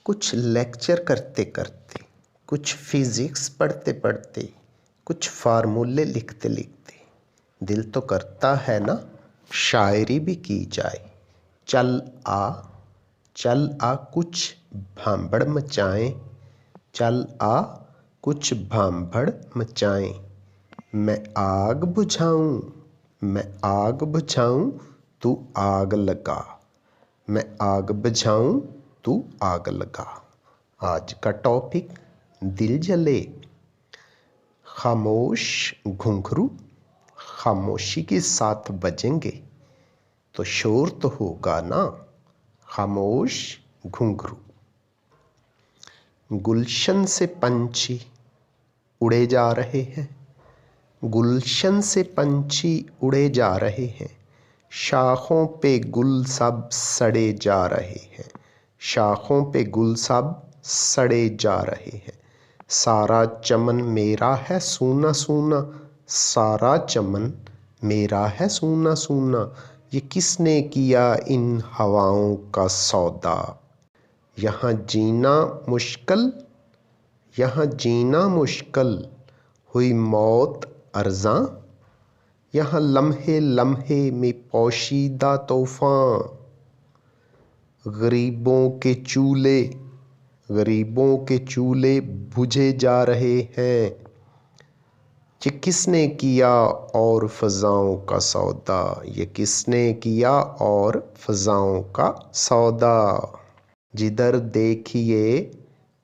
कुछ लेक्चर करते करते, कुछ फिजिक्स पढ़ते पढ़ते, कुछ फार्मूले लिखते लिखते दिल तो करता है ना शायरी भी की जाए। चल आ कुछ भांबड़ मचाएं, चल आ कुछ भांबड़ मचाएं। मैं आग बुझाऊं तू आग लगा, मैं आग बुझाऊं तू आग लगा। आज का टॉपिक दिल जले। खामोश घुंघरू खामोशी के साथ बजेंगे तो शोर तो होगा ना। खामोश घुंघरू। गुलशन से पंछी उड़े जा रहे हैं, गुलशन से पंछी उड़े जा रहे हैं। शाखों पे गुल सब सड़े जा रहे हैं, शाखों पे गुल सब सड़े जा रहे हैं। सारा चमन मेरा है सूना सूना, सारा चमन मेरा है सूना सूना। ये किसने किया इन हवाओं का सौदा। यहाँ जीना मुश्किल, यहाँ जीना मुश्किल हुई मौत अर्ज़ां। यहाँ लम्हे लम्हे में पोशीदा तूफ़ान। गरीबों के चूल्हे बुझे जा रहे हैं। ये किसने किया और फ़ज़ाओं का सौदा, ये किसने किया और फ़ज़ाओं का सौदा। जिधर देखिए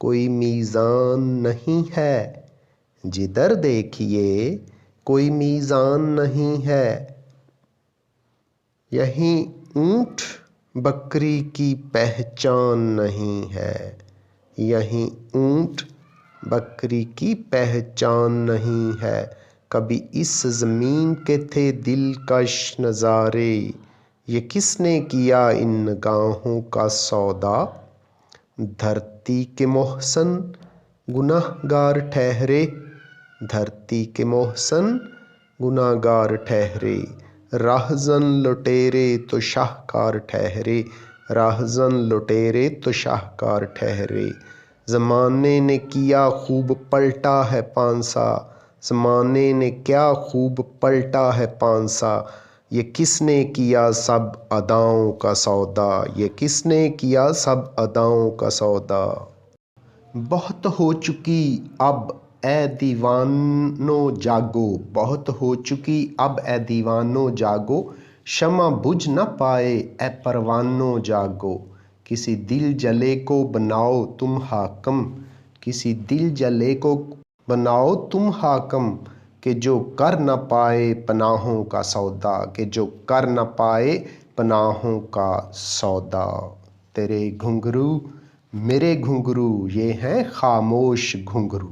कोई मीज़ान नहीं है, जिधर देखिए कोई मीज़ान नहीं है। यहीं ऊँट बकरी की पहचान नहीं है, यहीं ऊँट बकरी की पहचान नहीं है। कभी इस ज़मीन के थे दिलकश नज़ारे, ये किसने किया इन निगाहों का सौदा। धरती के मोहसन गुनहगार ठहरे, धरती के मोहसन गुनहगार ठहरे। राहज़न लुटेरे तो शाहकार ठहरे, राहज़न लुटेरे तो शाहकार ठहरे। ज़माने ने किया खूब पलटा है पांसा, ज़माने ने क्या खूब पलटा है पांसा। ये किसने किया सब अदाओं का सौदा, ये किसने किया सब अदाओं का सौदा। बहुत हो चुकी अब ए दीवानो जागो, बहुत हो चुकी अब ए दीवानो जागो। शमा बुझ न पाए ए परवानो जागो। किसी दिल जले को बनाओ तुम हाकम, किसी दिल जले को बनाओ तुम हाकम। कि जो कर न पाए पनाहों का सौदा, कि जो कर न पाए पनाहों का सौदा। तेरे घुंघरू मेरे घुंघरू ये हैं खामोश घुंघरू।